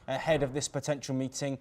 ahead of this potential meeting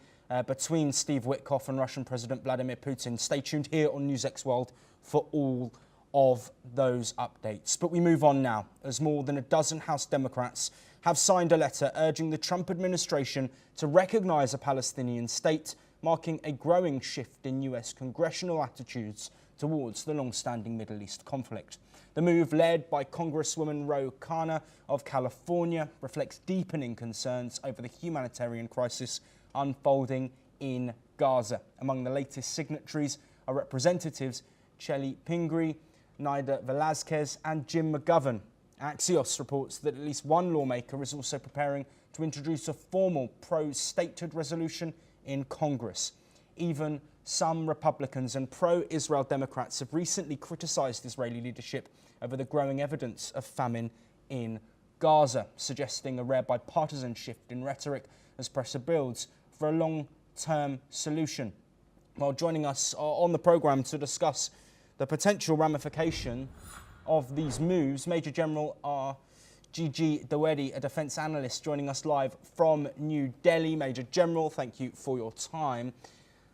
between Steve Witkoff and Russian President Vladimir Putin. Stay tuned here on NewsX World for all of those updates. But we move on now, as more than a dozen House Democrats have signed a letter urging the Trump administration to recognise a Palestinian state, marking a growing shift in US congressional attitudes towards the long-standing Middle East conflict. The move, led by Congresswoman Khanna of California, reflects deepening concerns over the humanitarian crisis unfolding in Gaza. Among the latest signatories are Representatives Chelly Pingree, Nida Velazquez and Jim McGovern. Axios reports that at least one lawmaker is also preparing to introduce a formal pro-statehood resolution in Congress. Even some Republicans and pro-Israel Democrats have recently criticised Israeli leadership over the growing evidence of famine in Gaza, suggesting a rare bipartisan shift in rhetoric as pressure builds for a long-term solution. While joining us on the programme to discuss the potential ramification of these moves, Major General Gigi Daweri, a defence analyst, joining us live from New Delhi. Major General, thank you for your time.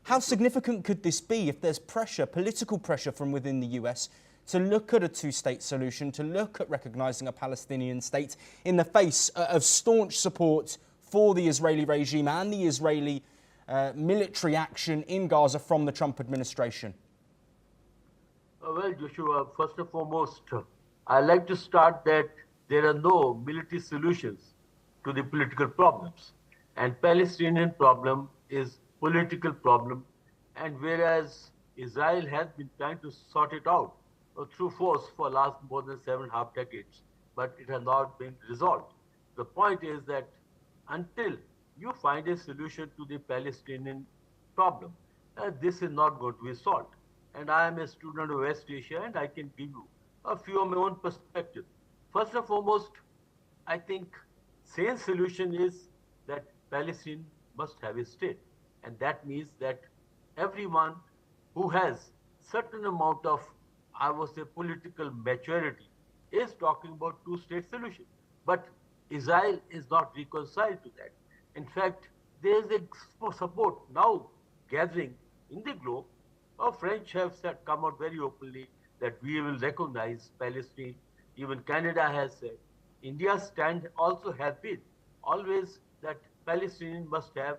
How significant could this be if there's pressure, political pressure from within the US to look at a two-state solution, to look at recognising a Palestinian state in the face of staunch support for the Israeli regime and the Israeli military action in Gaza from the Trump administration? Well, Joshua, first and foremost, I'd like to start that there are no military solutions to the political problems. And Palestinian problem is political problem. And whereas Israel has been trying to sort it out through force for last more than 7.5 decades, but it has not been resolved. The point is that until you find a solution to the Palestinian problem, this is not going to be solved. And I am a student of West Asia, and I can give you a few of my own perspective. First and foremost, I think sane solution is that Palestine must have a state. And that means that everyone who has certain amount of, I would say, political maturity is talking about two-state solution. But Israel is not reconciled to that. In fact, there is a support now gathering in the globe. French have come out very openly that we will recognize Palestine. Even Canada has said. India's stand also has been always that Palestinians must have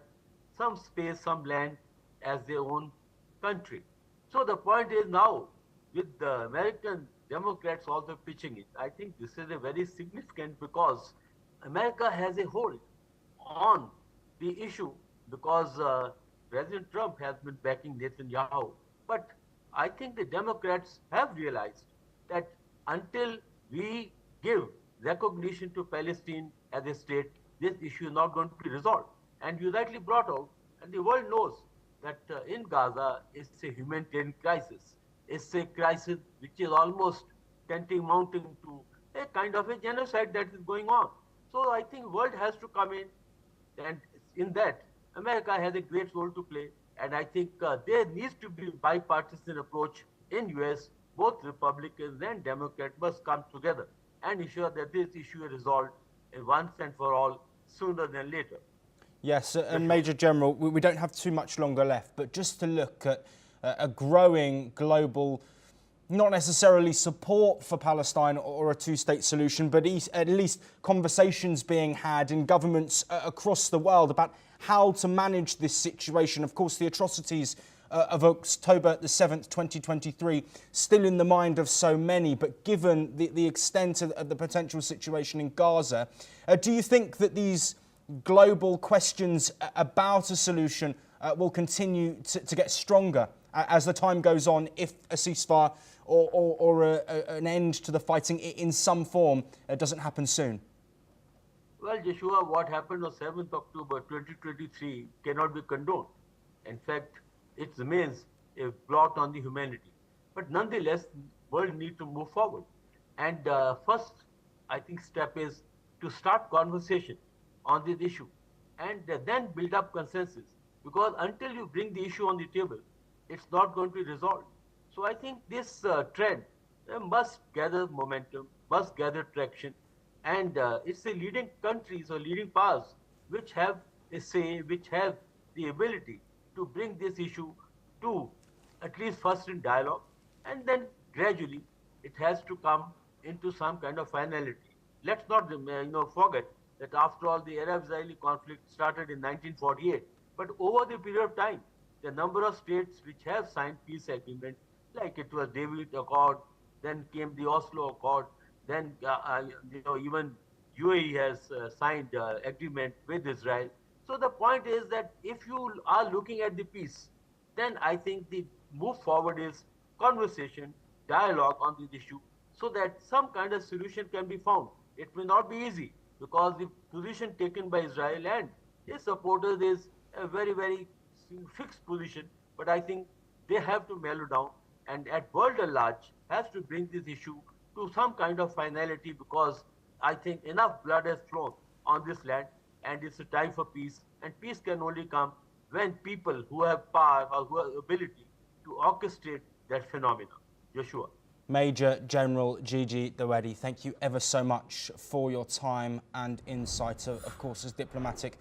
some space, some land as their own country. So the point is now, with the American Democrats also pitching it, I think this is a very significant because America has a hold on the issue because President Trump has been backing Netanyahu. But I think the Democrats have realized that until we give recognition to Palestine as a state, this issue is not going to be resolved. And you rightly brought out, and the world knows that in Gaza, it's a humanitarian crisis. It's a crisis which is almost mounting to a kind of a genocide that is going on. So I think the world has to come in, and in that, America has a great role to play. And I think there needs to be a bipartisan approach in US. Both Republicans and Democrats must come together and ensure that this issue is resolved once and for all, sooner than later. Yes, and Major General, we don't have too much longer left, but just to look at a growing global, not necessarily support for Palestine or a two-state solution, but at least conversations being had in governments across the world about how to manage this situation. Of course, the atrocities of October the 7th, 2023, still in the mind of so many, but given the extent of the potential situation in Gaza, do you think that these global questions about a solution will continue to get stronger as the time goes on if a ceasefire or an end to the fighting in some form doesn't happen soon? Well, Joshua, what happened on 7th October 2023 cannot be condoned. In fact, it remains a blot on the humanity. But nonetheless, the world needs to move forward. And first, I think, step is to start conversation on this issue and then build up consensus. Because until you bring the issue on the table, it's not going to be resolved. So I think this trend must gather momentum, must gather traction. And it's the leading countries or leading powers which have a say, which have the ability to bring this issue to at least first in dialogue, and then gradually it has to come into some kind of finality. Let's not forget that after all the Arab-Israeli conflict started in 1948, but over the period of time, the number of states which have signed peace agreement, like it was David Accord, then came the Oslo Accord, then even UAE has signed agreement with Israel. So the point is that if you are looking at the peace, then I think the move forward is conversation, dialogue on this issue, so that some kind of solution can be found. It may not be easy because the position taken by Israel and its supporters is a very, very fixed position. But I think they have to mellow down and at world at large has to bring this issue to some kind of finality because I think enough blood has flown on this land and it's a time for peace. And peace can only come when people who have power or who have ability to orchestrate that phenomenon. Joshua. Major General Gigi Dawadi, thank you ever so much for your time and insight, of course, as diplomatic